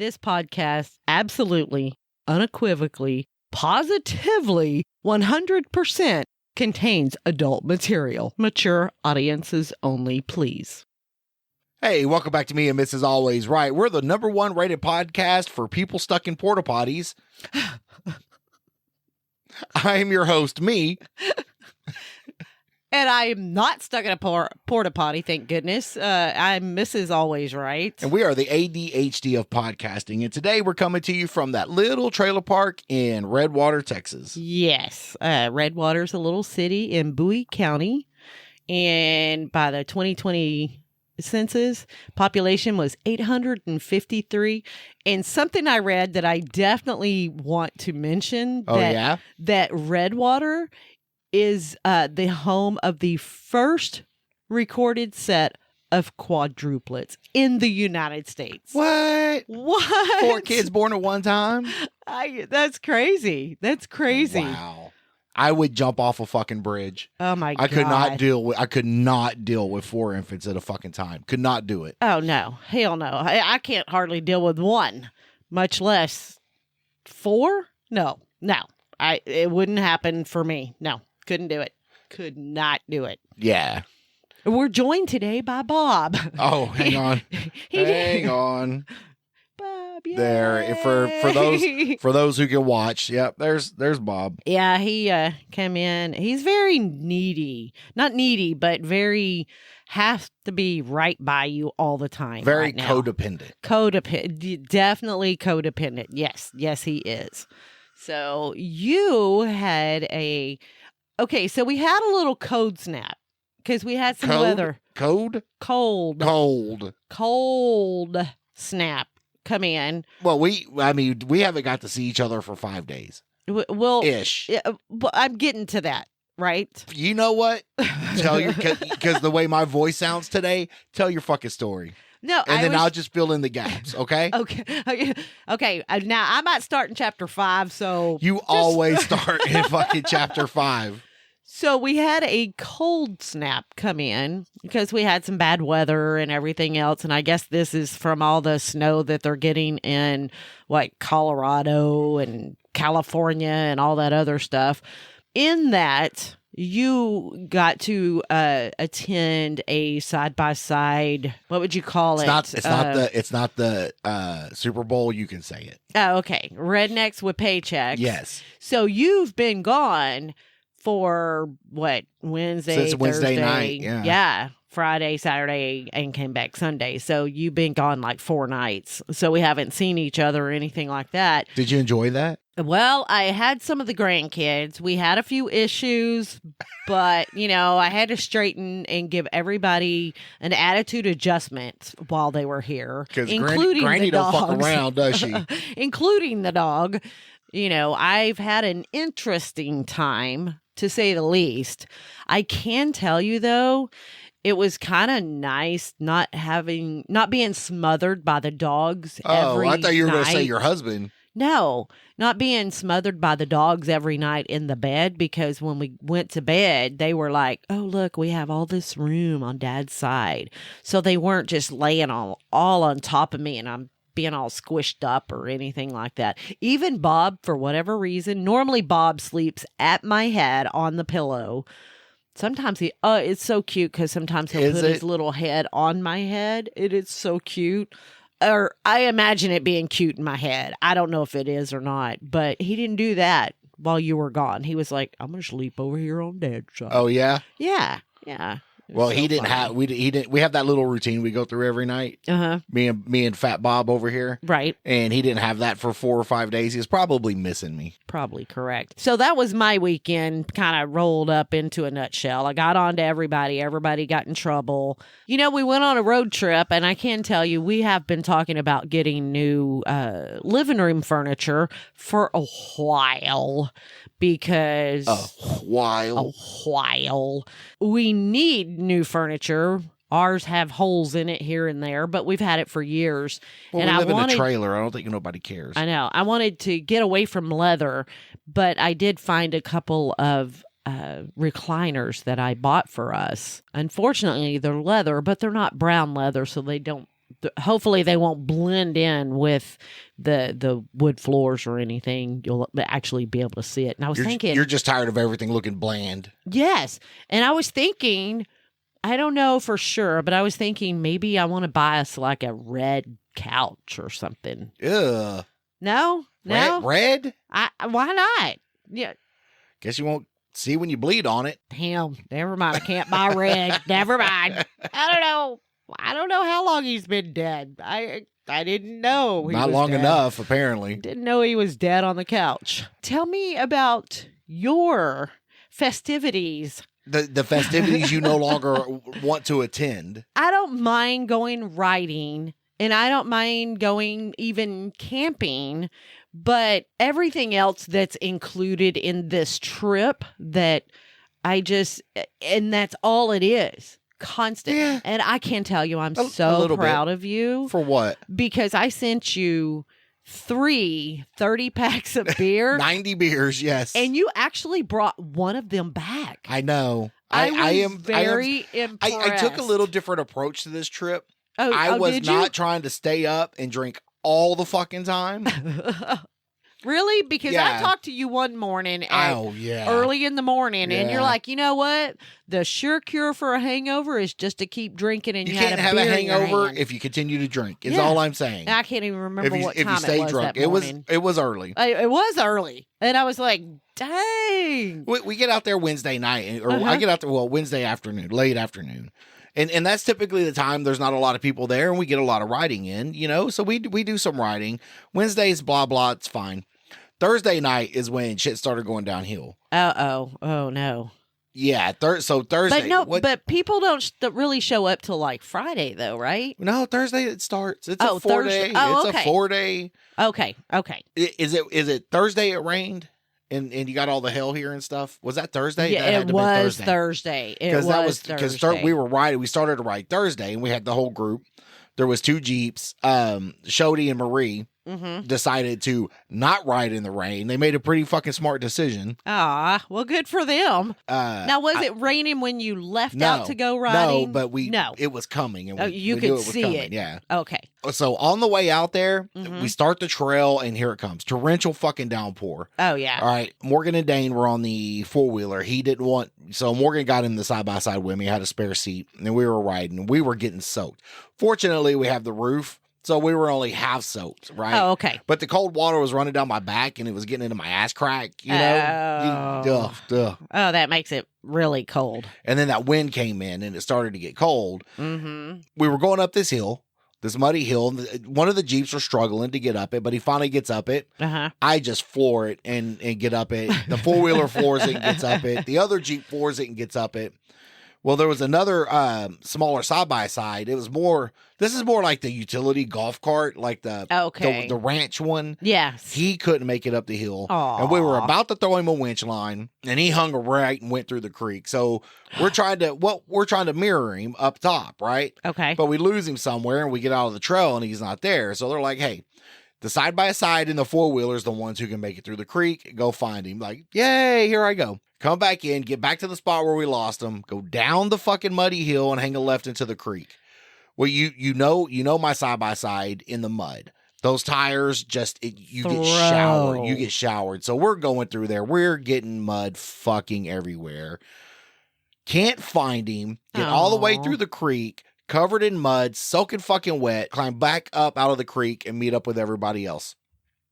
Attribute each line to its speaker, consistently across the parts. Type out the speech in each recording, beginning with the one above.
Speaker 1: This podcast absolutely, unequivocally, positively, 100% contains adult material. Mature audiences only, please.
Speaker 2: Hey, welcome back to Me and Mrs. Always Right. We're the #1 rated podcast for people stuck in porta potties. I am your host, me.
Speaker 1: And I am not stuck in a porta potty, thank goodness. I'm Mrs. Always Right.
Speaker 2: And we are the ADHD of podcasting. And today we're coming to you from that little trailer park in Redwater, Texas.
Speaker 1: Yes. Redwater's a little city in Bowie County. And by the 2020 census, population was 853. And something I read that I definitely want to mention. That Redwater is the home of the first recorded set of quadruplets in the United States.
Speaker 2: What? 4 kids born at one time?
Speaker 1: That's crazy. That's crazy.
Speaker 2: Wow. I would jump off a fucking bridge.
Speaker 1: Oh my God.
Speaker 2: I could not deal with 4 infants at a fucking time. Could not do it.
Speaker 1: Oh no. Hell no. I can't hardly deal with 1, much less 4. No. It wouldn't happen for me. No. Couldn't do it. Could not do it.
Speaker 2: Yeah.
Speaker 1: We're joined today by Bob.
Speaker 2: Oh, hang on. Hang on.
Speaker 1: Bob, yay.
Speaker 2: There. For those who can watch. Yep, there's Bob.
Speaker 1: Yeah, he came in. He's very needy. Not needy, but very has to be right by you all the time.
Speaker 2: Very
Speaker 1: right now.
Speaker 2: Codependent.
Speaker 1: Definitely codependent. Yes, he is. So you had Okay, so we had a little cold snap because we had some weather.
Speaker 2: Cold
Speaker 1: snap come in.
Speaker 2: Well, we haven't got to see each other for 5 days.
Speaker 1: Well,
Speaker 2: ish.
Speaker 1: But I'm getting to that, right?
Speaker 2: You know what? Because the way my voice sounds today, tell your fucking story.
Speaker 1: No,
Speaker 2: I'll just fill in the gaps, okay?
Speaker 1: Okay. Now I might start in chapter 5. So
Speaker 2: always start in fucking chapter 5.
Speaker 1: So we had a cold snap come in because we had some bad weather and everything else. And I guess this is from all the snow that they're getting in Colorado and California and all that other stuff. In that, you got to attend a side-by-side, what would you call it?
Speaker 2: It's not the Super Bowl. You can say it.
Speaker 1: Oh, okay. Rednecks with Paychecks.
Speaker 2: Yes.
Speaker 1: So you've been gone for Wednesday,
Speaker 2: since Wednesday
Speaker 1: Thursday,
Speaker 2: night,
Speaker 1: yeah, Friday, Saturday, and came back Sunday. So you've been gone 4 nights. So we haven't seen each other or anything like that.
Speaker 2: Did you enjoy that?
Speaker 1: Well, I had some of the grandkids. We had a few issues, but I had to straighten and give everybody an attitude adjustment while they were here, including
Speaker 2: Granny
Speaker 1: the dogs.
Speaker 2: don't fuck around, does she?
Speaker 1: Including the dog. I've had an interesting time, to say the least. I can tell you, though, it was kind of nice not being smothered by the dogs every night.
Speaker 2: I thought you were going to say your husband.
Speaker 1: No, not being smothered by the dogs every night in the bed, because when we went to bed, they were like, oh, look, we have all this room on Dad's side. So they weren't just laying all on top of me and I'm being all squished up or anything like that. Even Bob, for whatever reason, normally Bob sleeps at my head on the pillow. Sometimes it's so cute because sometimes he'll put his little head on my head. It is so cute. Or I imagine it being cute in my head. I don't know if it is or not, but he didn't do that while you were gone. He was like, I'm going to sleep over here on Dad's side.
Speaker 2: Oh, yeah?
Speaker 1: Yeah.
Speaker 2: Well, he didn't have. We have that little routine we go through every night. Me and Fat Bob over here,
Speaker 1: right?
Speaker 2: And he didn't have that for 4 or 5 days. He was probably missing me.
Speaker 1: Probably correct. So that was my weekend, kind of rolled up into a nutshell. I got on to everybody. Everybody got in trouble. We went on a road trip, and I can tell you, we have been talking about getting new living room furniture for a while. Because
Speaker 2: a while
Speaker 1: we need new furniture. Ours have holes in it here and there, but we've had it for years.
Speaker 2: Well,
Speaker 1: and
Speaker 2: we live in a trailer. I don't think nobody cares.
Speaker 1: I know. I wanted to get away from leather, but I did find a couple of recliners that I bought for us. Unfortunately, they're leather, but they're not brown leather, so they don't hopefully they won't blend in with the wood floors or anything. You'll actually be able to see it. And I was thinking,
Speaker 2: you're just tired of everything looking bland.
Speaker 1: Yes. And I was thinking, I don't know for sure, but I was thinking maybe I want to buy us like a red couch or something.
Speaker 2: Ugh.
Speaker 1: No?
Speaker 2: Red?
Speaker 1: Why not? Yeah.
Speaker 2: Guess you won't see when you bleed on it.
Speaker 1: Damn. Never mind. I can't buy red. Never mind. I don't know. I don't know how long he's been dead. I didn't know.
Speaker 2: Not long enough, apparently.
Speaker 1: Didn't know he was dead on the couch. Tell me about your festivities.
Speaker 2: The festivities you no longer want to attend.
Speaker 1: I don't mind going riding, and I don't mind going even camping, but everything else that's included in this trip and that's all it is. Constant. Yeah. And I can tell you, I'm so proud of you.
Speaker 2: For what?
Speaker 1: Because I sent you 30 packs of beer.
Speaker 2: 90 beers, yes.
Speaker 1: And you actually brought one of them back.
Speaker 2: I know.
Speaker 1: I am very impressed.
Speaker 2: I took a little different approach to this trip. I was not trying to stay up and drink all the fucking time.
Speaker 1: Really? Because I talked to you one morning early in the morning, and you're like, you know what? The sure cure for a hangover is just to keep drinking, and you
Speaker 2: can't have a hangover if you continue to drink. Is all I'm saying.
Speaker 1: I can't even remember what time
Speaker 2: if you stay drunk.
Speaker 1: That morning.
Speaker 2: It was early.
Speaker 1: It was early, and I was like, dang.
Speaker 2: We get out there Wednesday night, or I get out there Wednesday afternoon, late afternoon. And that's typically the time there's not a lot of people there, and we get a lot of riding in, so we do some riding. Wednesdays, blah, blah, it's fine. Thursday night is when shit started going downhill.
Speaker 1: Oh no.
Speaker 2: Yeah, so Thursday.
Speaker 1: But people don't really show up till like Friday though, right?
Speaker 2: No, Thursday it starts. It's a 4-day.
Speaker 1: Oh,
Speaker 2: it's a 4-day.
Speaker 1: Okay.
Speaker 2: Is it Thursday it rained? And you got all the hell here and stuff. Was that Thursday?
Speaker 1: Yeah, it was Thursday.
Speaker 2: Because we were riding. We started to ride Thursday, and we had the whole group. There was 2 Jeeps. Shody and Marie decided to not ride in the rain. They made a pretty fucking smart decision.
Speaker 1: Ah, well, good for them. Now, was it raining when you left out to go riding?
Speaker 2: No, but it was coming. And
Speaker 1: you could see it.
Speaker 2: Yeah.
Speaker 1: Okay.
Speaker 2: So on the way out there, we start the trail, and here it comes. Torrential fucking downpour.
Speaker 1: Oh, yeah.
Speaker 2: All right. Morgan and Dane were on the 4-wheeler. He didn't want... So Morgan got in the side-by-side with me, had a spare seat, and we were riding. We were getting soaked. Fortunately, we have the roof, so we were only half soaked, right?
Speaker 1: Oh, okay.
Speaker 2: But the cold water was running down my back, and it was getting into my ass crack, you know?
Speaker 1: Oh, that makes it really cold.
Speaker 2: And then that wind came in, and it started to get cold. Mm-hmm. We were going up this hill. This muddy hill. One of the Jeeps were struggling to get up it, but he finally gets up it. I just floor it and get up it. The 4-wheeler floors it and gets up it. The other Jeep floors it and gets up it. Well, there was another smaller side-by-side. This is more like the utility golf cart, like the ranch one.
Speaker 1: Yes.
Speaker 2: He couldn't make it up the hill.
Speaker 1: Aww.
Speaker 2: And we were about to throw him a winch line, and he hung right and went through the creek. So we're trying to mirror him up top, right?
Speaker 1: Okay.
Speaker 2: But we lose him somewhere, and we get out of the trail, and he's not there. So they're like, hey, the side-by-side and the 4-wheelers, the ones who can make it through the creek, go find him. Like, yay, here I go. Come back in, get back to the spot where we lost him, go down the fucking muddy hill and hang a left into the creek. Well, you know my side-by-side in the mud. Those tires you get showered. You get showered. So we're going through there. We're getting mud fucking everywhere. Can't find him. Get all the way through the creek, covered in mud, soaking fucking wet, climb back up out of the creek and meet up with everybody else.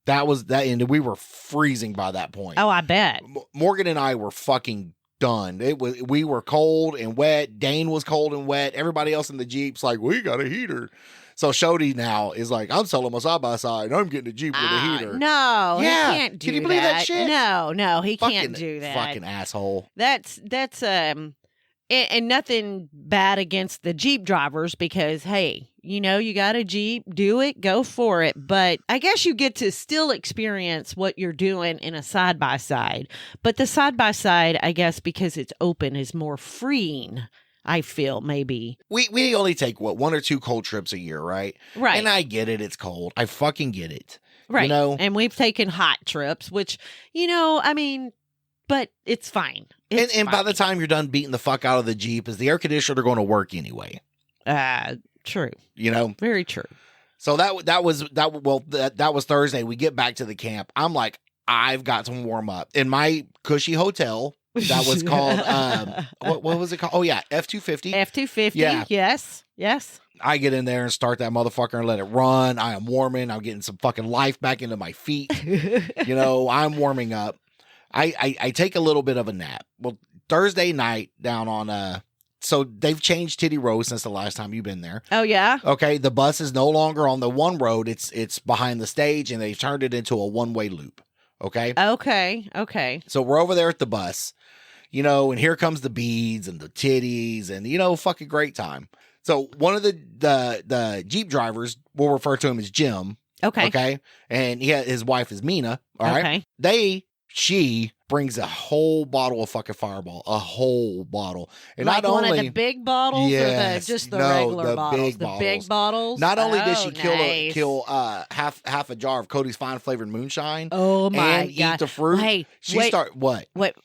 Speaker 2: That was that, and we were freezing by that point.
Speaker 1: Oh, I bet.
Speaker 2: Morgan and I were fucking done. We were cold and wet. Dane was cold and wet. Everybody else in the Jeep's like, we got a heater. So Shody now is like, I'm selling my side-by-side, and I'm getting a Jeep with a heater.
Speaker 1: No, he can't do that.
Speaker 2: Can you believe that shit?
Speaker 1: No, he can't do that.
Speaker 2: Fucking asshole.
Speaker 1: That's and nothing bad against the Jeep drivers because, hey, you got a Jeep, do it, go for it. But I guess you get to still experience what you're doing in a side-by-side. But the side-by-side, I guess, because it's open, is more freeing, I feel, maybe.
Speaker 2: We only take, 1 or 2 cold trips a year, right?
Speaker 1: Right.
Speaker 2: And I get it, it's cold. I fucking get it.
Speaker 1: Right. And we've taken hot trips, which, but it's fine.
Speaker 2: And by the time you're done beating the fuck out of the Jeep, is the air conditioner going to work anyway?
Speaker 1: True.
Speaker 2: You know?
Speaker 1: Very true.
Speaker 2: So that was Thursday. We get back to the camp. I'm like, I've got to warm up. In my cushy hotel that was called what was it called? Oh yeah, F250.
Speaker 1: F250.
Speaker 2: Yeah.
Speaker 1: Yes.
Speaker 2: I get in there and start that motherfucker and let it run. I am warming. I'm getting some fucking life back into my feet. You know, I'm warming up. I take a little bit of a nap. Well, Thursday night down on so they've changed Titty Road since the last time you've been there.
Speaker 1: Oh yeah.
Speaker 2: Okay, the bus is no longer on the one road. It's behind the stage, and they've turned it into a one-way loop. Okay.
Speaker 1: Okay.
Speaker 2: So we're over there at the bus, you know, and here comes the beads and the titties, and you know, fucking great time. So one of the Jeep drivers, we'll refer to him as Jim. Okay. And his wife is Mina. All right. She brings a whole bottle of fucking Fireball, a whole bottle. And
Speaker 1: like
Speaker 2: not
Speaker 1: one
Speaker 2: only
Speaker 1: of the big bottles,
Speaker 2: yes,
Speaker 1: or just the
Speaker 2: no,
Speaker 1: regular
Speaker 2: the
Speaker 1: bottles?
Speaker 2: big
Speaker 1: The
Speaker 2: bottles.
Speaker 1: big bottles.
Speaker 2: Not only did she
Speaker 1: nice.
Speaker 2: kill half a jar of Cody's fine flavored moonshine.
Speaker 1: Oh my
Speaker 2: and
Speaker 1: god!
Speaker 2: eat the fruit.
Speaker 1: Hey,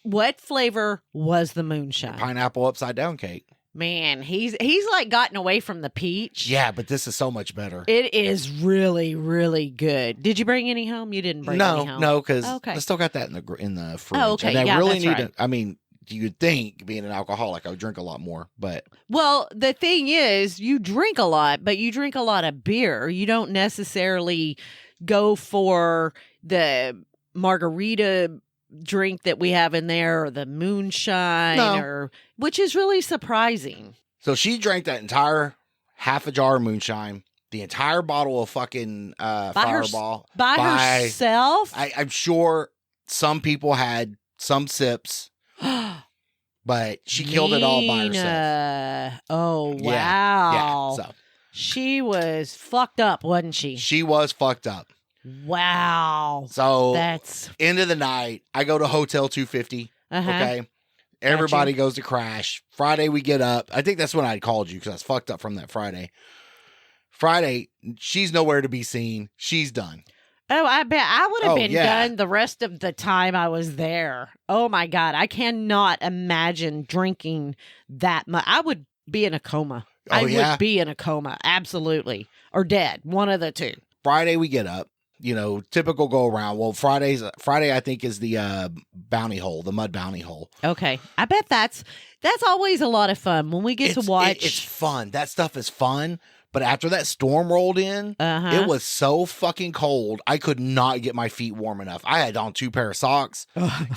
Speaker 1: what flavor was the moonshine?
Speaker 2: Pineapple upside down cake.
Speaker 1: Man, he's like gotten away from the peach.
Speaker 2: Yeah, but this is so much better.
Speaker 1: It is really, really good. Did you bring any home? You didn't bring any home.
Speaker 2: No, because I still got that in the fridge.
Speaker 1: Oh, okay.
Speaker 2: And I really
Speaker 1: that's
Speaker 2: need
Speaker 1: right.
Speaker 2: to. I mean, you'd think being an alcoholic, I would drink a lot more, but
Speaker 1: well, the thing is, you drink a lot, but you drink a lot of beer. You don't necessarily go for the margarita drink that we have in there, or the moonshine, which is really surprising.
Speaker 2: So she drank that entire half a jar of moonshine, the entire bottle of fucking Fireball
Speaker 1: by herself.
Speaker 2: I'm sure some people had some sips, but she killed it all by herself.
Speaker 1: Oh wow!
Speaker 2: Yeah. So
Speaker 1: she was fucked up, wasn't she?
Speaker 2: She was fucked up.
Speaker 1: Wow.
Speaker 2: So
Speaker 1: that's
Speaker 2: end of the night. I go to Hotel 250. Okay. Everybody goes to crash. Friday we get up. I think that's when I called you because I was fucked up from that Friday. Friday, she's nowhere to be seen. She's done.
Speaker 1: Oh, I bet I would have been done the rest of the time I was there. Oh my God. I cannot imagine drinking that much. I would be in a coma. I would be in a coma. Absolutely. Or dead. One of the two.
Speaker 2: Friday we get up. You know, typical go around. Well, Friday I think is the bounty hole, the mud bounty hole.
Speaker 1: Okay, I bet that's always a lot of fun when we get to watch.
Speaker 2: It's fun. That stuff is fun. But after that storm rolled in, it was so fucking cold. I could not get my feet warm enough. I had on 2 pair of socks.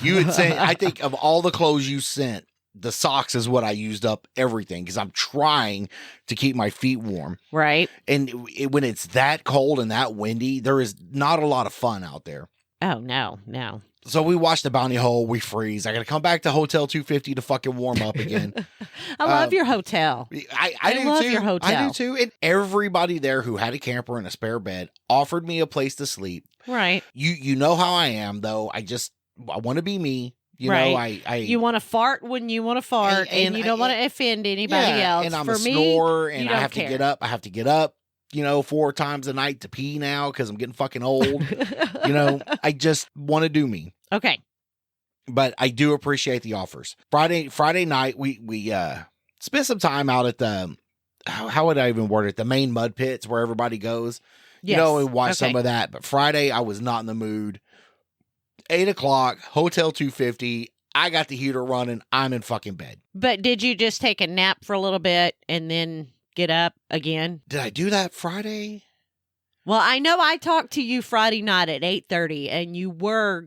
Speaker 2: You would say, I think of all the clothes you sent, the socks is what I used up everything because I'm trying to keep my feet warm.
Speaker 1: Right.
Speaker 2: And when it's that cold and that windy, there is not a lot of fun out there.
Speaker 1: Oh, no.
Speaker 2: So we watch the bounty hole. We freeze. I got to come back to Hotel 250 to fucking warm up again.
Speaker 1: I love your hotel.
Speaker 2: I do
Speaker 1: love
Speaker 2: too.
Speaker 1: your hotel.
Speaker 2: I do too. And everybody there who had a camper and a spare bed offered me a place to sleep.
Speaker 1: Right.
Speaker 2: You know how I am, though. I want to be me. You know,
Speaker 1: you want to fart when you want to fart, and you don't want to offend anybody else.
Speaker 2: And I'm
Speaker 1: For
Speaker 2: a
Speaker 1: me,
Speaker 2: snorer, and
Speaker 1: you
Speaker 2: I
Speaker 1: don't
Speaker 2: have
Speaker 1: care.
Speaker 2: to get up. I have to get up, you know, 4 times a night to pee now because I'm getting fucking old. You know, I just want to do me.
Speaker 1: Okay.
Speaker 2: But I do appreciate the offers. Friday night, we spent some time out at the, how would I even word it? The main mud pits where everybody goes.
Speaker 1: Yes.
Speaker 2: You know, we watched some of that. But Friday, I was not in the mood. 8 o'clock, Hotel 250. I got the heater running. I'm in fucking bed.
Speaker 1: But did you just take a nap for a little bit and then get up again?
Speaker 2: Did I do that Friday?
Speaker 1: Well, I know I talked to you Friday night at 8:30, and you were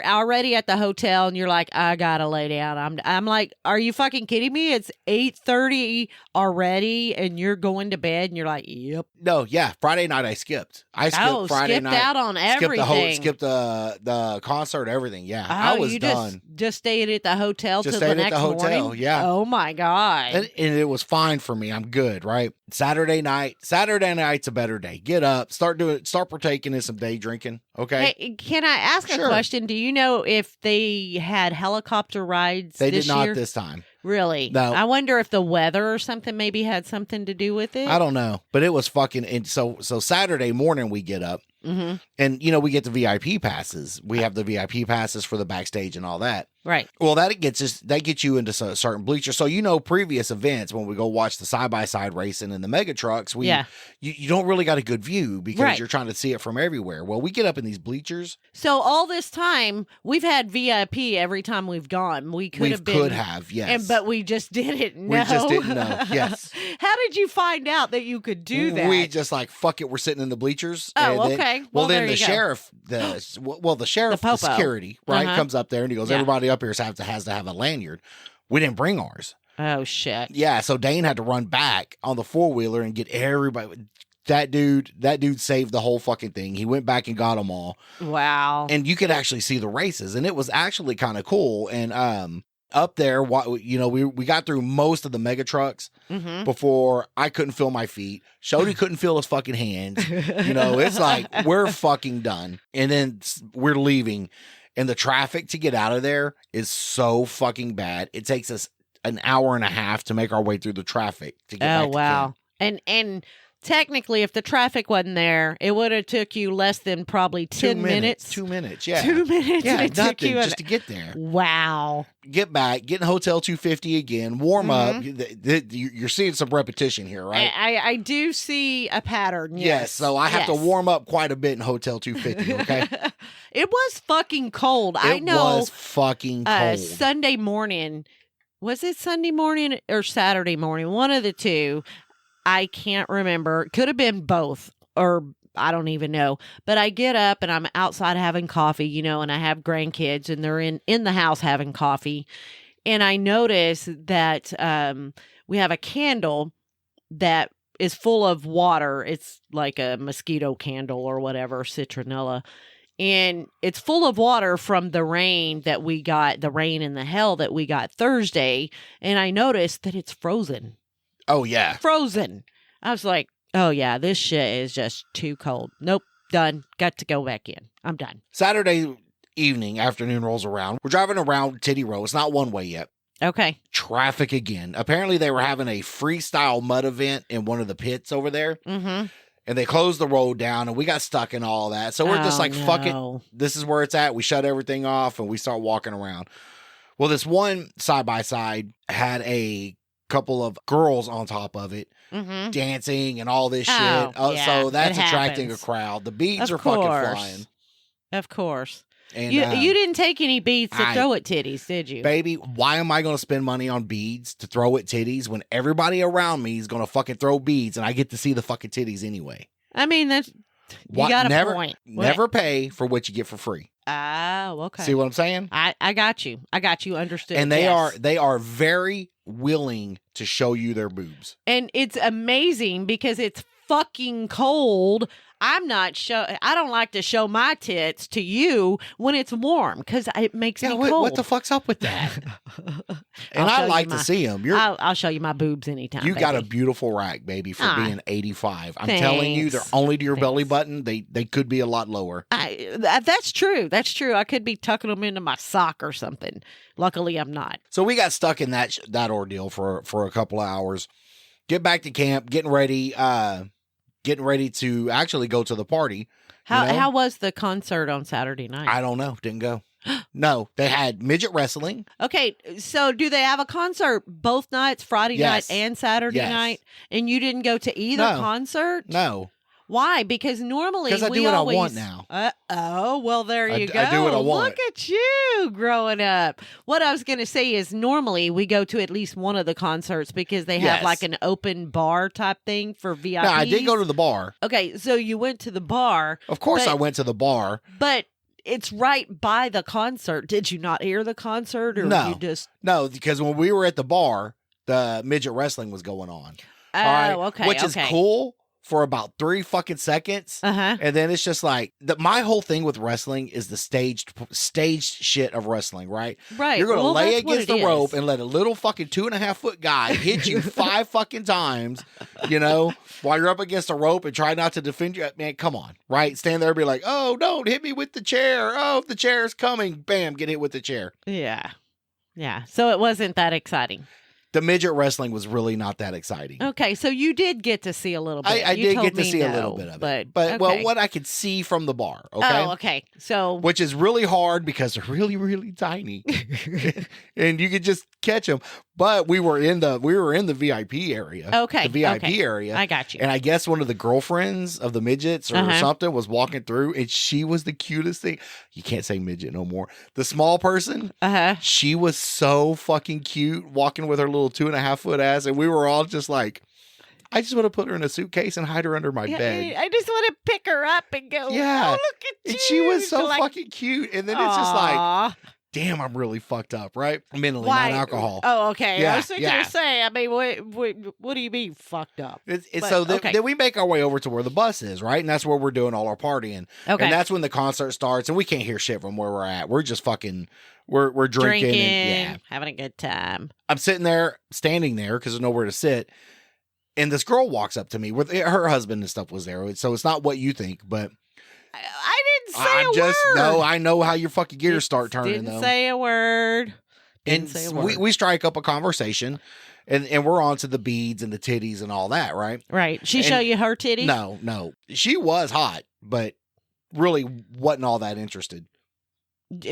Speaker 1: already at the hotel, and you're like, I gotta lay down. I'm like, are you fucking kidding me? It's 8:30 already, and you're going to bed, and you're like, yep.
Speaker 2: No, yeah. Friday night I skipped. I skipped Friday night.
Speaker 1: Out on everything.
Speaker 2: Skipped the concert, everything. Yeah, I was done.
Speaker 1: Just stayed at the hotel till the
Speaker 2: stayed
Speaker 1: next
Speaker 2: at the hotel,
Speaker 1: morning?
Speaker 2: yeah.
Speaker 1: Oh my God.
Speaker 2: And it was fine for me. I'm good, right? Saturday night's a better day. Get up, start partaking in some day drinking. Okay.
Speaker 1: Hey, can I ask a question? Do you know if they had helicopter rides
Speaker 2: They
Speaker 1: this
Speaker 2: did not
Speaker 1: year?
Speaker 2: this time.
Speaker 1: Really?
Speaker 2: No.
Speaker 1: I wonder if the weather or something maybe had something to do with it.
Speaker 2: I don't know, but it was fucking. And so Saturday morning we get up,
Speaker 1: Mm-hmm.
Speaker 2: and you know we get the VIP passes. We have the VIP passes for the backstage and all that.
Speaker 1: Right.
Speaker 2: Well, that gets you into certain bleachers. So previous events when we go watch the side by side racing in the mega trucks, you don't really got a good view because you're trying to see it from everywhere. Well, we get up in these bleachers.
Speaker 1: So all this time we've had VIP every time we've gone. We could have,
Speaker 2: yes,
Speaker 1: but we just didn't know.
Speaker 2: We just didn't know. Yes.
Speaker 1: How did you find out that you could do that?
Speaker 2: We just like fuck it. We're sitting in the bleachers.
Speaker 1: Oh, okay.
Speaker 2: Well, then the sheriff, the security, right, comes up there and he goes, "Everybody up here has to have a lanyard." We didn't bring ours.
Speaker 1: Oh shit.
Speaker 2: Yeah, so Dane had to run back on the 4-wheeler and get everybody. That dude saved the whole fucking thing. He went back and got them all.
Speaker 1: Wow.
Speaker 2: And you could actually see the races, and it was actually kind of cool. And up there, we got through most of the mega trucks before I couldn't feel my feet. Shody couldn't feel his fucking hands. It's like we're fucking done, and then we're leaving. And the traffic to get out of there is so fucking bad. It takes us an hour and a half to make our way through the traffic to get back to camp.
Speaker 1: And technically, if the traffic wasn't there, it would have took you less than probably 10 minutes.
Speaker 2: 2 minutes, yeah.
Speaker 1: 2 minutes.
Speaker 2: Yeah,
Speaker 1: it
Speaker 2: nothing,
Speaker 1: took you
Speaker 2: just to get there.
Speaker 1: Wow.
Speaker 2: Get back, get in Hotel 250 again, warm up. You're seeing some repetition here, right?
Speaker 1: I do see a pattern, yes.
Speaker 2: Yes, so I have to warm up quite a bit in Hotel 250, okay?
Speaker 1: It was fucking cold. I know.
Speaker 2: It was fucking cold.
Speaker 1: Sunday morning, was it Sunday morning or Saturday morning? One of the two. I can't remember. Could have been both, or I don't even know. But I get up and I'm outside having coffee, and I have grandkids and they're in the house having coffee. And I notice that we have a candle that is full of water. It's like a mosquito candle or whatever, citronella. And it's full of water from the rain that we got, the rain and the hail that we got Thursday. And I noticed that it's frozen.
Speaker 2: Oh, yeah.
Speaker 1: Frozen. I was like, oh, yeah, this shit is just too cold. Nope, done. Got to go back in. I'm done.
Speaker 2: Saturday afternoon rolls around. We're driving around Titty Row. It's not one way yet.
Speaker 1: Okay.
Speaker 2: Traffic again. Apparently, they were having a freestyle mud event in one of the pits over there.
Speaker 1: Mm-hmm.
Speaker 2: And they closed the road down, and we got stuck in all that. So we're just like, fuck it. This is where it's at. We shut everything off, and we start walking around. Well, this one side-by-side had a couple of girls on top of it dancing and all this shit.
Speaker 1: Yeah,
Speaker 2: so that's attracting a crowd. The beads are fucking flying.
Speaker 1: Of course.
Speaker 2: And
Speaker 1: you didn't take any beads to throw at titties, did you?
Speaker 2: Baby, why am I going to spend money on beads to throw at titties when everybody around me is going to fucking throw beads and I get to see the fucking titties anyway?
Speaker 1: I mean, you got a point.
Speaker 2: Never pay for what you get for free.
Speaker 1: Oh, okay.
Speaker 2: See what I'm saying?
Speaker 1: I got you. Understood.
Speaker 2: And they are very willing to show you their boobs.
Speaker 1: And it's amazing because it's fucking cold. I don't like to show my tits to you when it's warm because it makes me cold.
Speaker 2: What the fuck's up with that? And I like to see them.
Speaker 1: I'll show you my boobs anytime.
Speaker 2: You got a beautiful rack, baby, for being 85. I'm telling you, they're only to your belly button. They could be a lot lower.
Speaker 1: That's true. That's true. I could be tucking them into my sock or something. Luckily, I'm not.
Speaker 2: So we got stuck in that ordeal for a couple of hours. Get back to camp, getting ready to actually go to the party.
Speaker 1: How was the concert on Saturday night?
Speaker 2: I don't know. Didn't go. No, they had midget wrestling.
Speaker 1: Okay, so do they have a concert both nights, Friday night and Saturday night? And you didn't go to either concert?
Speaker 2: No.
Speaker 1: Why? Because normally
Speaker 2: I do what I want now.
Speaker 1: Well, there you go.
Speaker 2: I do what I want.
Speaker 1: Look at you growing up. What I was going to say is normally we go to at least one of the concerts because they have like an open bar type thing for VIPs.
Speaker 2: No, I did go to the bar.
Speaker 1: Okay, so you went to the bar.
Speaker 2: Of course I went to the bar.
Speaker 1: But it's right by the concert. Did you not hear the concert? Or
Speaker 2: No.
Speaker 1: You just...
Speaker 2: No, because when we were at the bar, the midget wrestling was going on.
Speaker 1: Oh,
Speaker 2: all right?
Speaker 1: okay.
Speaker 2: Which is cool for about 3 fucking seconds. And then it's just like, my whole thing with wrestling is the staged shit of wrestling, right?
Speaker 1: Right.
Speaker 2: You're going to lay against the rope and let a little fucking 2.5 foot guy hit you 5 fucking times, while you're up against a rope and try not to defend you. Man, come on, right? Stand there and be like, oh, don't hit me with the chair. Oh, the chair's coming. Bam, get hit with the chair.
Speaker 1: Yeah. Yeah. So it wasn't that exciting.
Speaker 2: the midget wrestling was really not that exciting.
Speaker 1: Okay, so you did get to see a little bit.
Speaker 2: I
Speaker 1: You
Speaker 2: did
Speaker 1: told
Speaker 2: get to
Speaker 1: me
Speaker 2: see a
Speaker 1: no,
Speaker 2: little bit of it.
Speaker 1: but
Speaker 2: Well,
Speaker 1: okay.
Speaker 2: what I could see from the bar, okay?
Speaker 1: Oh, okay. So
Speaker 2: Which is really hard because they're really, really tiny. And you could just catch them. But we were in the VIP area.
Speaker 1: Okay.
Speaker 2: The VIP
Speaker 1: okay.
Speaker 2: area.
Speaker 1: I got you.
Speaker 2: And I guess one of the girlfriends of the midgets or something was walking through, and she was the cutest thing. You can't say midget no more. The small person, she was so fucking cute, walking with her little 2.5-foot ass, and we were all just like, I just want to put her in a suitcase and hide her under my bed.
Speaker 1: I just want to pick her up and go,
Speaker 2: Yeah.
Speaker 1: oh, look at you.
Speaker 2: And she was so
Speaker 1: like,
Speaker 2: fucking cute. And then it's just like, damn, I'm really fucked up, right? Mentally,
Speaker 1: why?
Speaker 2: not alcohol.
Speaker 1: Oh, okay.
Speaker 2: Yeah,
Speaker 1: I was thinking to say, I mean, what do you mean fucked up?
Speaker 2: Then we make our way over to where the bus is, right? And that's where we're doing all our partying.
Speaker 1: Okay.
Speaker 2: And that's when the concert starts, and we can't hear shit from where we're at. We're just fucking, we're drinking. And,
Speaker 1: having a good time.
Speaker 2: I'm standing there because there's nowhere to sit. And this girl walks up to me with her husband and stuff was there. So it's not what you think, but
Speaker 1: I didn't say a word.
Speaker 2: No, I know how your fucking gears start turning.
Speaker 1: Didn't say a word.
Speaker 2: We strike up a conversation, and we're on to the beads and the titties and all that, right?
Speaker 1: Right. She show you her titties?
Speaker 2: No. She was hot, but really wasn't all that interested.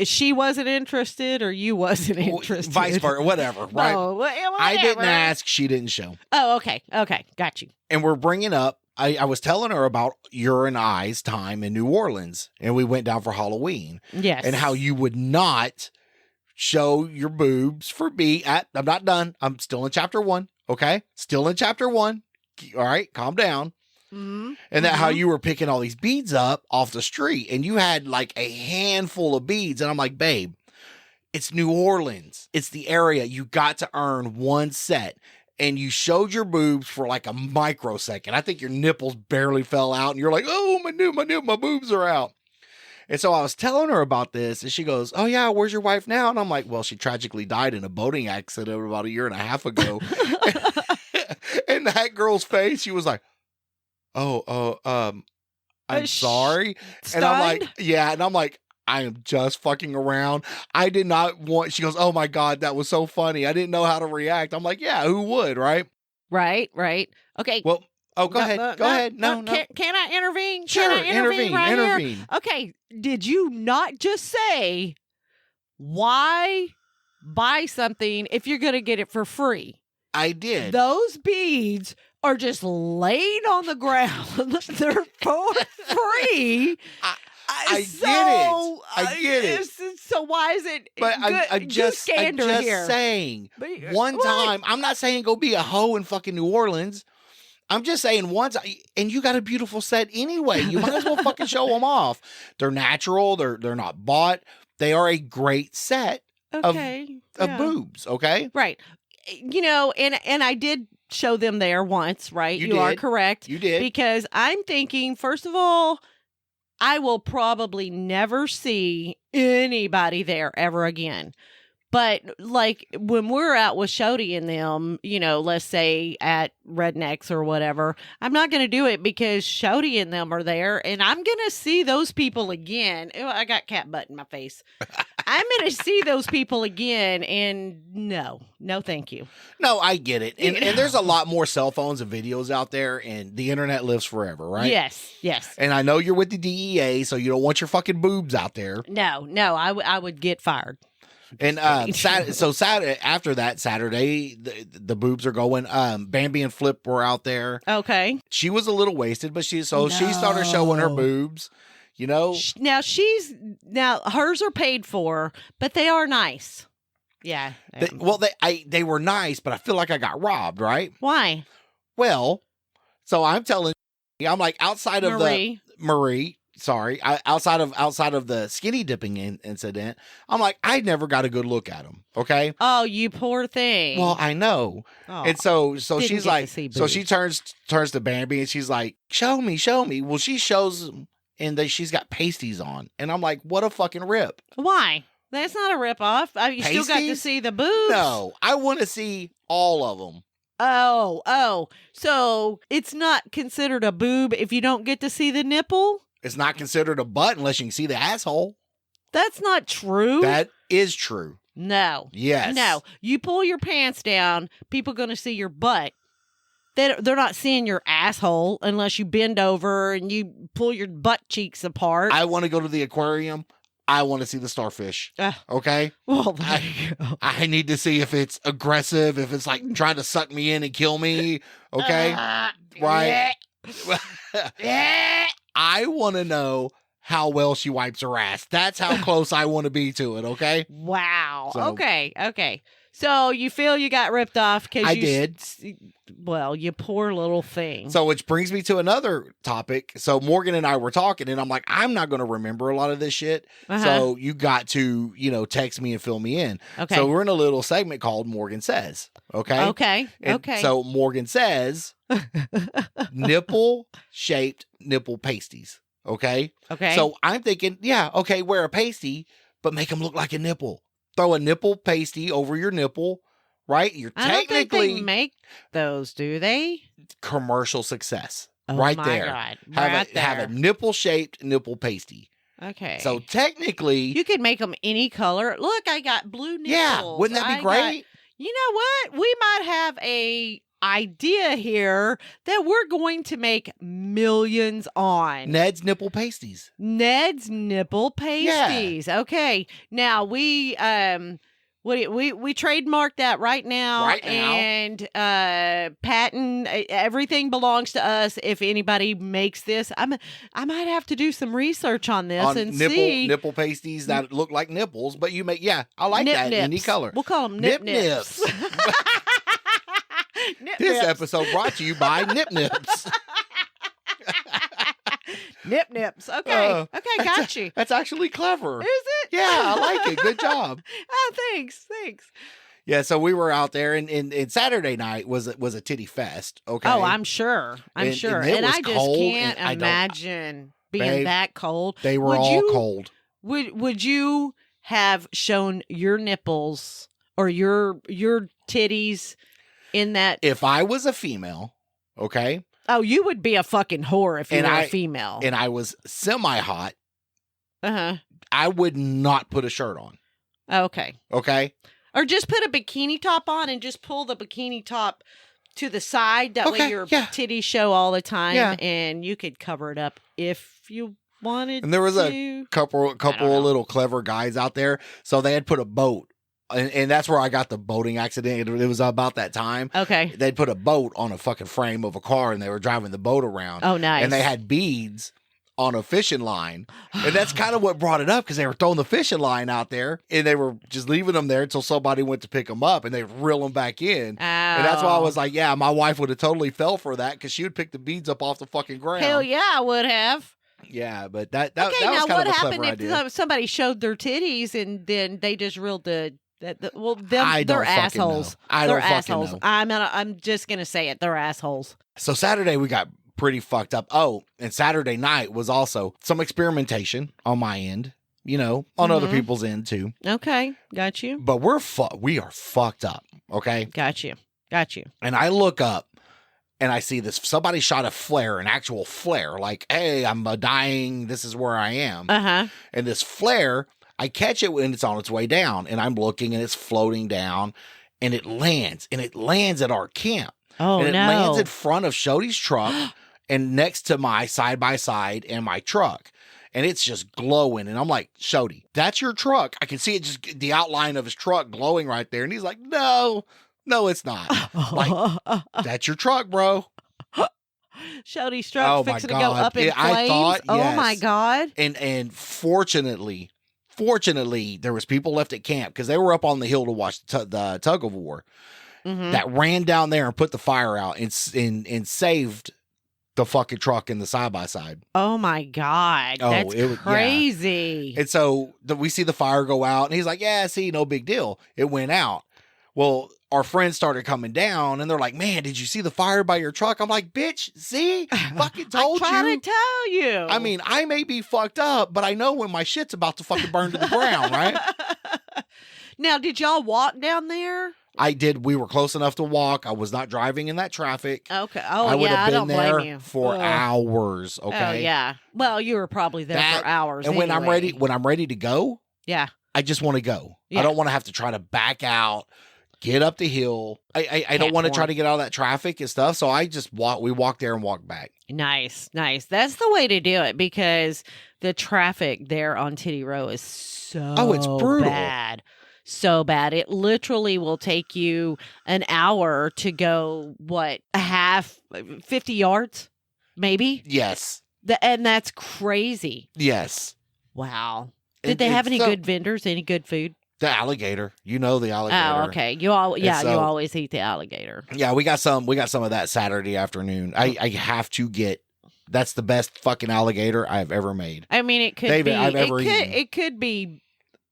Speaker 1: She wasn't interested, or you wasn't interested?
Speaker 2: Vice versa, whatever, right?
Speaker 1: No, whatever.
Speaker 2: I didn't ask. She didn't show.
Speaker 1: Oh, okay. Okay. Got you.
Speaker 2: And we're bringing up, I was telling her about your and I's time in New Orleans, and we went down for Halloween.
Speaker 1: Yes.
Speaker 2: And how you would not show your boobs for me. I'm not done. I'm still in chapter 1. Okay. Still in chapter 1. All right. Calm down.
Speaker 1: Mm-hmm.
Speaker 2: And that how you were picking all these beads up off the street, and you had like a handful of beads. And I'm like, babe, it's New Orleans. It's the area. You got to earn one set. And you showed your boobs for like a microsecond. I think your nipples barely fell out, and you're like, oh, my boobs are out. And so I was telling her about this, and she goes, oh yeah, where's your wife now? And I'm like, well, she tragically died in a boating accident about 1.5 years ago. And that girl's face, she was like, I'm sorry.
Speaker 1: Stunned?
Speaker 2: And I'm like, yeah. And I'm like, I am just fucking around. I did not want, she goes, oh my God, that was so funny. I didn't know how to react. I'm like, yeah, who would, right?
Speaker 1: Right. Okay.
Speaker 2: Well, go ahead. Go ahead. No.
Speaker 1: Can I intervene?
Speaker 2: Sure,
Speaker 1: Can I intervene right
Speaker 2: intervene.
Speaker 1: here? Okay. Did you not just say, why buy something if you're going to get it for free?
Speaker 2: I did.
Speaker 1: Those beads are just laying on the ground. They're for free.
Speaker 2: I get it.
Speaker 1: So why is it?
Speaker 2: But I'm just saying. One time, I'm not saying go be a hoe in fucking New Orleans. I'm just saying once, and you got a beautiful set anyway. You might as well fucking show them off. They're natural. They're not bought. They are a great set of boobs. Okay,
Speaker 1: right. You know, and I did show them there once. Right, you are correct.
Speaker 2: You did,
Speaker 1: because I'm thinking, first of all, I will probably never see anybody there ever again. But like when we're out with Shody and them, you know, let's say at Rednecks or whatever, I'm not going to do it because Shody and them are there, and I'm going to see those people again. Oh, I got cat butt in my face. I'm going to see those people again, and no, thank you.
Speaker 2: No, I get it. And there's a lot more cell phones and videos out there, and the internet lives forever, right?
Speaker 1: Yes.
Speaker 2: And I know you're with the DEA, so you don't want your fucking boobs out there.
Speaker 1: No, I would get fired.
Speaker 2: And Saturday, after that Saturday, the boobs are going. Bambi and Flip were out there.
Speaker 1: Okay.
Speaker 2: She was a little wasted, but she started showing her boobs. You know.
Speaker 1: Now hers are paid for, but they are nice. Yeah.
Speaker 2: They were nice, but I feel like I got robbed. Right?
Speaker 1: Why?
Speaker 2: Well, so I'm telling you, I'm like outside of Marie. Sorry, outside of the skinny dipping incident, I'm like, I never got a good look at him. Okay.
Speaker 1: Oh, you poor thing.
Speaker 2: Well, I know. Oh, and so she's like, so she turns to Bambi and she's like, show me. Well, she shows him, and she's got pasties on, and I'm like, what a fucking rip.
Speaker 1: Why? That's not a rip off. You still got to see the boobs.
Speaker 2: No, I want to see all of them.
Speaker 1: Oh, so it's not considered a boob if you don't get to see the nipple?
Speaker 2: It's not considered a butt unless you can see the asshole.
Speaker 1: That's not true.
Speaker 2: That is true.
Speaker 1: No.
Speaker 2: Yes.
Speaker 1: No. You pull your pants down, people going to see your butt. They're not seeing your asshole unless you bend over and you pull your butt cheeks apart.
Speaker 2: I want to go to the aquarium. I want to see the starfish. Okay?
Speaker 1: Well, there you go.
Speaker 2: I need to see if it's aggressive, if it's like trying to suck me in and kill me. Okay? Right? I want to know how well she wipes her ass. That's how close I want to be to it. Okay?
Speaker 1: Wow.
Speaker 2: So-
Speaker 1: Okay. So you feel you got ripped off because
Speaker 2: I did.
Speaker 1: Well, you poor little thing.
Speaker 2: So which brings me to another topic. So Morgan and I were talking, and I'm like, I'm not going to remember a lot of this shit. So you got to, text me and fill me in.
Speaker 1: Okay.
Speaker 2: So we're in a little segment called Morgan Says. Okay.
Speaker 1: Okay.
Speaker 2: And so Morgan says, nipple-shaped nipple pasties. Okay.
Speaker 1: Okay.
Speaker 2: So I'm thinking, yeah, okay, wear a pasty, but make them look like a nipple. Throw a nipple pasty over your nipple, right? You're
Speaker 1: I don't think
Speaker 2: technically
Speaker 1: they make those, do they?
Speaker 2: commercial success.
Speaker 1: Oh
Speaker 2: right
Speaker 1: my
Speaker 2: there.
Speaker 1: God.
Speaker 2: Have a nipple-shaped nipple pasty.
Speaker 1: Okay.
Speaker 2: So technically,
Speaker 1: you could make them any color. Look, I got blue nipples.
Speaker 2: yeah, wouldn't that be great?
Speaker 1: You know what? We might have a idea here that we're going to make millions on.
Speaker 2: Ned's nipple pasties.
Speaker 1: Ned's nipple pasties. Okay. Now we we trademark that right now. And patent everything belongs to us. If anybody makes this, I might have to do some research on this and see
Speaker 2: nipple pasties that look like nipples, but you make I like that
Speaker 1: nips.
Speaker 2: any color.
Speaker 1: We'll call them nip nips.
Speaker 2: This episode brought to you by Nip Nips.
Speaker 1: Nip nips. Okay. Got you.
Speaker 2: That's actually clever.
Speaker 1: Is it?
Speaker 2: Yeah, I like it. Good job.
Speaker 1: Oh, thanks.
Speaker 2: Yeah, so we were out there, and Saturday night was a titty fest. Okay.
Speaker 1: Oh, I'm sure.
Speaker 2: And it was
Speaker 1: I just
Speaker 2: cold,
Speaker 1: can't
Speaker 2: and
Speaker 1: imagine being
Speaker 2: Babe,
Speaker 1: that cold.
Speaker 2: They were all cold.
Speaker 1: Would you have shown your nipples or your titties in that?
Speaker 2: If I was a female, okay.
Speaker 1: Oh, you would be a fucking whore if you were a female.
Speaker 2: And I was semi-hot.
Speaker 1: Uh-huh.
Speaker 2: I would not put a shirt on.
Speaker 1: Okay.
Speaker 2: Okay.
Speaker 1: Or just put a bikini top on and just pull the bikini top to the side. That way your titties show all the time, and you could cover it up if you wanted.
Speaker 2: And there was a couple of little clever guys out there, so they had put a boat. And that's where I got the boating accident. It was about that time.
Speaker 1: Okay.
Speaker 2: They'd put a boat on a fucking frame of a car, and they were driving the boat around.
Speaker 1: Oh, nice.
Speaker 2: And they had beads on a fishing line. And that's kind of what brought it up, because they were throwing the fishing line out there, and they were just leaving them there until somebody went to pick them up, and they reel them back in.
Speaker 1: Oh.
Speaker 2: And that's why I was like, yeah, my wife would have totally fell for that, because she would pick the beads up off the fucking ground.
Speaker 1: Hell yeah, I would have.
Speaker 2: Yeah, but that was
Speaker 1: now
Speaker 2: kind
Speaker 1: what
Speaker 2: of a
Speaker 1: happened
Speaker 2: clever idea.
Speaker 1: if somebody showed their titties and then they just reeled they're
Speaker 2: don't
Speaker 1: assholes.
Speaker 2: They're
Speaker 1: assholes.
Speaker 2: know.
Speaker 1: I'm just gonna say it. They're assholes.
Speaker 2: So Saturday we got pretty fucked up. Oh, and Saturday night was also some experimentation on my end, on other people's end too.
Speaker 1: Okay, got you.
Speaker 2: But we are fucked up. Okay,
Speaker 1: got you.
Speaker 2: And I look up and I see this. Somebody shot a flare, an actual flare. Like, hey, I'm dying. This is where I am. And this flare, I catch it when it's on its way down, and I'm looking, and it's floating down, and it lands at our camp.
Speaker 1: Oh,
Speaker 2: and it
Speaker 1: no.
Speaker 2: lands in front of Shody's truck and next to my side-by-side and my truck. And it's just glowing. And I'm like, Shody, that's your truck. I can see it, just the outline of his truck glowing right there. And he's like, no, it's not. Like, that's your truck, bro.
Speaker 1: Shody's truck fixing to go up in flames.
Speaker 2: I thought,
Speaker 1: oh,
Speaker 2: yes.
Speaker 1: my God.
Speaker 2: And fortunately, there was people left at camp, because they were up on the hill to watch the tug of war, that ran down there and put the fire out and saved the fucking truck and the side-by-side.
Speaker 1: Oh, my God. That's crazy.
Speaker 2: Yeah. And so we see the fire go out, and he's like, yeah, see, no big deal. It went out. Well, our friends started coming down, and they're like, man, did you see the fire by your truck? I'm like, bitch, see? Fucking told you.
Speaker 1: I'm trying to tell you.
Speaker 2: I mean, I may be fucked up, but I know when my shit's about to fucking burn to the ground, right?
Speaker 1: Now, did y'all walk down there?
Speaker 2: I did. We were close enough to walk. I was not driving in that traffic.
Speaker 1: Okay. Oh,
Speaker 2: I would have been
Speaker 1: don't
Speaker 2: there
Speaker 1: blame you.
Speaker 2: for hours. Okay.
Speaker 1: Oh, yeah. Well, you were probably there for hours.
Speaker 2: And when
Speaker 1: anyway.
Speaker 2: I'm ready to go,
Speaker 1: yeah,
Speaker 2: I just want to go.
Speaker 1: Yeah.
Speaker 2: I don't want to have to try to back out, get up the hill. I don't want to try to get out of that traffic and stuff. So I just we walk there and walk back.
Speaker 1: Nice. That's the way to do it because the traffic there on Titty Row is so
Speaker 2: it's brutal.
Speaker 1: bad. So bad. It literally will take you an hour to go, 50 yards, maybe?
Speaker 2: Yes.
Speaker 1: And that's crazy.
Speaker 2: Yes.
Speaker 1: Wow. Did they have any good vendors, any good food?
Speaker 2: The alligator. You know the alligator.
Speaker 1: Oh, okay. You always eat the alligator.
Speaker 2: Yeah, we got some of that Saturday afternoon. I have to get. That's the best fucking alligator I've ever made.
Speaker 1: I mean, it could be. It could be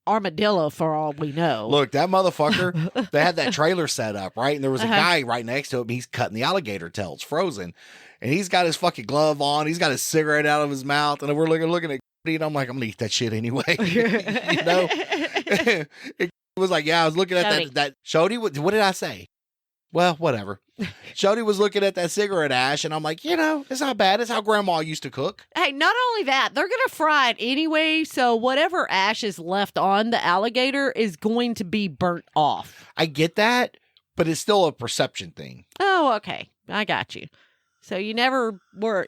Speaker 1: armadillo for all we know.
Speaker 2: Look, that motherfucker. They had that trailer set up, right? And there was a guy right next to him. He's cutting the alligator tail. It's frozen, and he's got his fucking glove on. He's got his cigarette out of his mouth, and we're looking at. And I'm like, I'm gonna eat that shit anyway. You know, it was like, yeah, I was looking at that Shody. What did I say? Well, whatever. Shody was looking at that cigarette ash, and I'm like, it's not bad. It's how Grandma used to cook.
Speaker 1: Hey, not only that, they're gonna fry it anyway. So whatever ash is left on the alligator is going to be burnt off.
Speaker 2: I get that, but it's still a perception thing.
Speaker 1: Oh, okay, I got you. So you never were,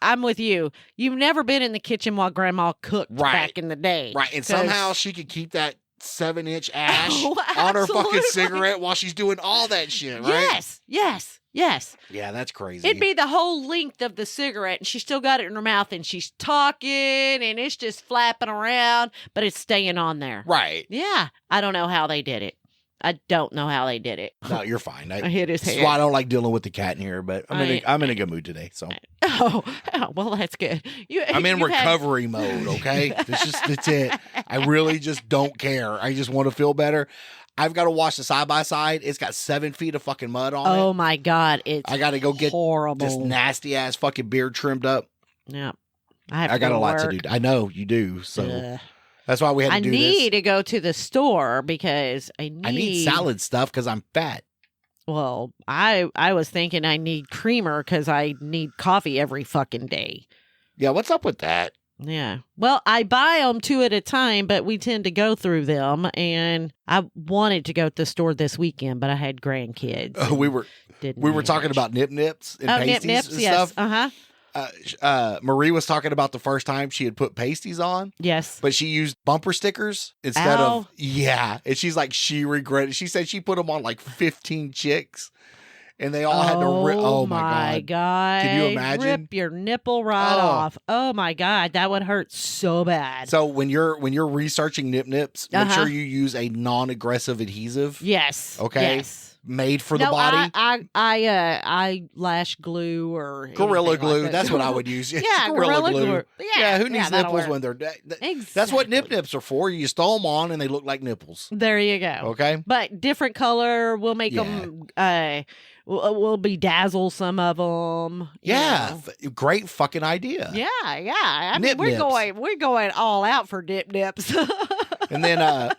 Speaker 1: I'm with you. You've never been in the kitchen while Grandma cooked back in the day.
Speaker 2: Right, and somehow she could keep that 7-inch ash on her fucking cigarette while she's doing all that shit, right?
Speaker 1: Yes.
Speaker 2: Yeah, that's crazy.
Speaker 1: It'd be the whole length of the cigarette, and she's still got it in her mouth, and she's talking, and it's just flapping around, but it's staying on there.
Speaker 2: Right.
Speaker 1: Yeah, I don't know how they did it. I don't know how they did it.
Speaker 2: No, you're fine.
Speaker 1: I hit his head.
Speaker 2: That's why I don't like dealing with the cat in here, but I'm in a good mood today. So.
Speaker 1: Oh, well, that's good.
Speaker 2: I'm in recovery mode. Okay, that's it. I really just don't care. I just want to feel better. I've got to wash the side by side. It's got 7 feet of fucking mud on it.
Speaker 1: Oh my God, I
Speaker 2: got to go get
Speaker 1: horrible.
Speaker 2: This nasty ass fucking beard trimmed up.
Speaker 1: Yeah,
Speaker 2: I got a lot to do. I know you do. So. That's why we had to do this.
Speaker 1: I need to go to the store because I
Speaker 2: need salad stuff because I'm fat.
Speaker 1: Well, I was thinking I need creamer because I need coffee every fucking day.
Speaker 2: Yeah, what's up with that?
Speaker 1: Yeah. Well, I buy them 2 at a time, but we tend to go through them. And I wanted to go to the store this weekend, but I had grandkids.
Speaker 2: We were talking about nip nips and pasties and stuff.
Speaker 1: Uh-huh.
Speaker 2: Marie was talking about the first time she had put pasties on.
Speaker 1: Yes.
Speaker 2: But she used bumper stickers instead of. Yeah. And she's like, she regretted. She said she put them on like 15 chicks. And they all had to rip. Oh my God. Can you imagine?
Speaker 1: Rip your nipple off. Oh my God. That would hurt so bad.
Speaker 2: So when you're researching nip nips, make sure you use a non-aggressive adhesive.
Speaker 1: Yes.
Speaker 2: Okay.
Speaker 1: Yes.
Speaker 2: Made for the body.
Speaker 1: I lash glue or
Speaker 2: Gorilla Glue.
Speaker 1: Like
Speaker 2: that's what I would use.
Speaker 1: Yeah, Gorilla glue.
Speaker 2: Yeah, who needs nipples when they're dead?
Speaker 1: Exactly.
Speaker 2: That's what nip nips are for. You throw them on and they look like nipples.
Speaker 1: There you go.
Speaker 2: Okay.
Speaker 1: But different color. We'll make them. We'll bedazzle some of them.
Speaker 2: Yeah, great fucking idea.
Speaker 1: Yeah. I mean, we're going all out for nip nips.
Speaker 2: And then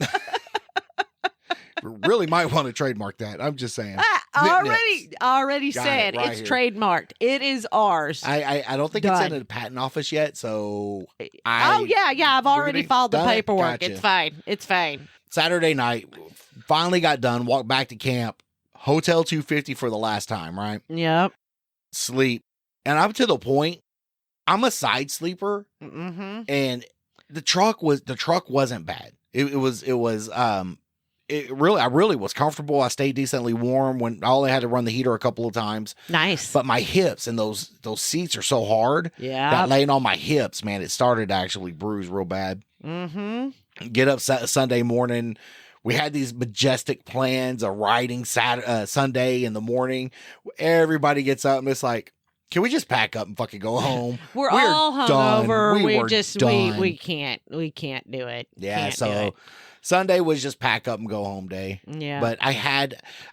Speaker 2: really might want to trademark that. I'm just saying.
Speaker 1: Already said it's here. Trademarked. It is ours.
Speaker 2: I don't think it's in a patent office yet, so
Speaker 1: I've already filed the paperwork.
Speaker 2: Gotcha.
Speaker 1: It's fine.
Speaker 2: Saturday night, finally got done, walked back to camp, Hotel 250 for the last time, right?
Speaker 1: Yep.
Speaker 2: Sleep. And up to the point, I'm a side sleeper.
Speaker 1: Mm-hmm.
Speaker 2: And the truck wasn't bad. I really was comfortable. I stayed decently warm when I only had to run the heater a couple of times.
Speaker 1: Nice.
Speaker 2: But my hips and those seats are so hard.
Speaker 1: Yeah.
Speaker 2: That laying on my hips, man, it started to actually bruise real bad.
Speaker 1: Mm-hmm.
Speaker 2: Get up Sunday morning. We had these majestic plans of riding Sunday in the morning. Everybody gets up and it's like, can we just pack up and fucking go home?
Speaker 1: We're all hungover. We can't do it.
Speaker 2: Yeah. So Sunday was just pack up and go home day.
Speaker 1: Yeah.
Speaker 2: But I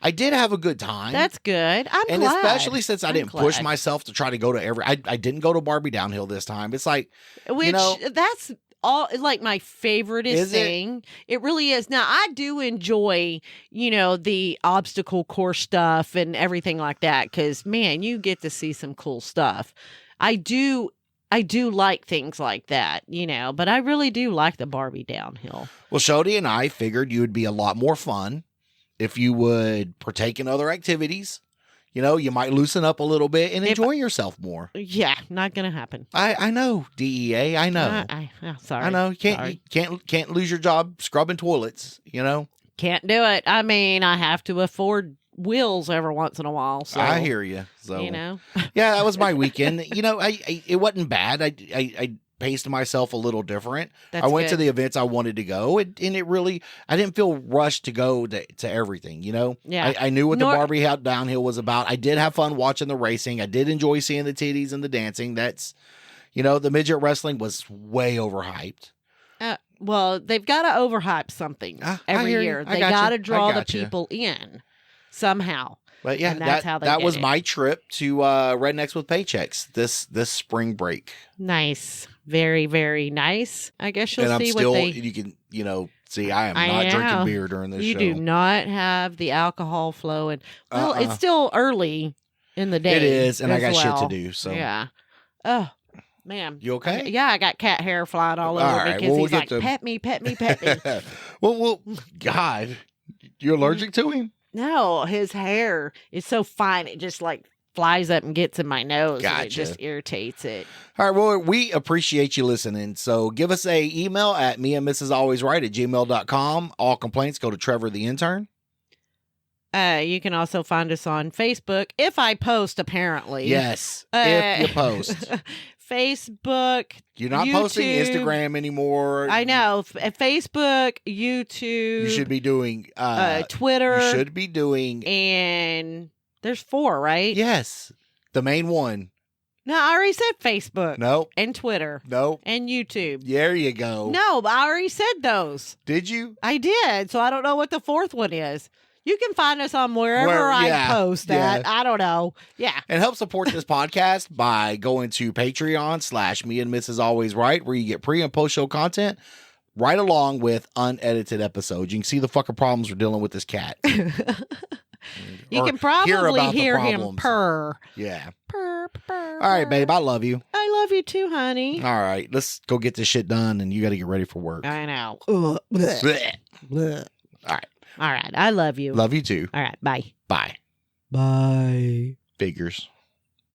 Speaker 2: did have a good time.
Speaker 1: That's good.
Speaker 2: And
Speaker 1: glad.
Speaker 2: Especially since I didn't push myself to try to go to I didn't go to Barbie Downhill this time. It's like,
Speaker 1: that's all like my favoriteest thing. It really is. Now I do enjoy, the obstacle course stuff and everything like that. 'Cause man, you get to see some cool stuff. I do I do like things like that, but I really do like the Barbie downhill.
Speaker 2: Well, Shody and I figured you would be a lot more fun if you would partake in other activities. You might loosen up a little bit and enjoy yourself more.
Speaker 1: Yeah, not gonna happen.
Speaker 2: I know, DEA. I know.
Speaker 1: Sorry.
Speaker 2: I know. You can't lose your job scrubbing toilets.
Speaker 1: Can't do it. I mean, I have to afford wheels every once in a while. So
Speaker 2: I hear you. So
Speaker 1: yeah,
Speaker 2: that was my weekend. It wasn't bad. I paced myself a little different.
Speaker 1: That's
Speaker 2: I went
Speaker 1: good.
Speaker 2: to the events I wanted to go, and it really, I didn't feel rushed to go to everything,
Speaker 1: Yeah.
Speaker 2: I knew what the Barbie downhill was about. I did have fun watching the racing. I did enjoy seeing the titties and the dancing. That's, the midget wrestling was way overhyped.
Speaker 1: Well, they've got to overhype something every year. They got to draw the people in somehow.
Speaker 2: But yeah,
Speaker 1: and that's how
Speaker 2: that was my trip to Rednecks with Paychecks this spring break.
Speaker 1: Nice. Very, very nice. I guess you'll see
Speaker 2: still,
Speaker 1: what they...
Speaker 2: you can, see, I am not drinking beer during this show.
Speaker 1: You do not have the alcohol flowing. Well, it's still early in the day.
Speaker 2: It is, and I got shit to do, so.
Speaker 1: Yeah. Oh, man.
Speaker 2: You okay?
Speaker 1: Yeah, I got cat hair flying all over me because he's like, pet me, pet me, pet me.
Speaker 2: well, God, you're allergic to him?
Speaker 1: No, his hair is so fine. It just flies up and gets in my nose.
Speaker 2: Gotcha.
Speaker 1: And it just irritates it.
Speaker 2: All right. Well, we appreciate you listening. So give us a email at meandmrsalwaysright@gmail.com. All complaints go to Trevor the intern.
Speaker 1: You can also find us on Facebook if I post, apparently.
Speaker 2: Yes, if you post.
Speaker 1: Facebook.
Speaker 2: You're not
Speaker 1: YouTube,
Speaker 2: posting Instagram anymore.
Speaker 1: I know. Facebook, YouTube.
Speaker 2: You should be doing
Speaker 1: Twitter.
Speaker 2: You should be doing.
Speaker 1: And there's 4, right?
Speaker 2: Yes. The main one.
Speaker 1: No, I already said Facebook.
Speaker 2: Nope.
Speaker 1: And Twitter.
Speaker 2: Nope.
Speaker 1: And YouTube.
Speaker 2: There you go.
Speaker 1: No, but I already said those.
Speaker 2: Did you?
Speaker 1: I did. So I don't know what the 4th one is. You can find us on wherever I post at. I don't know. Yeah.
Speaker 2: And help support this podcast by going to Patreon/Me and Mrs. Always Right, where you get pre and post show content right along with unedited episodes. You can see the fucking problems we're dealing with this cat.
Speaker 1: You can probably hear him purr.
Speaker 2: Yeah.
Speaker 1: Purr, purr.
Speaker 2: All right, babe. I love you.
Speaker 1: I love you too, honey.
Speaker 2: All right. Let's go get this shit done, and you got to get ready for work.
Speaker 1: I know.
Speaker 2: Blech.
Speaker 1: Blech.
Speaker 2: All right.
Speaker 1: All right. I love you.
Speaker 2: Love you too.
Speaker 1: All right. Bye.
Speaker 2: Bye.
Speaker 1: Bye.
Speaker 2: Figures.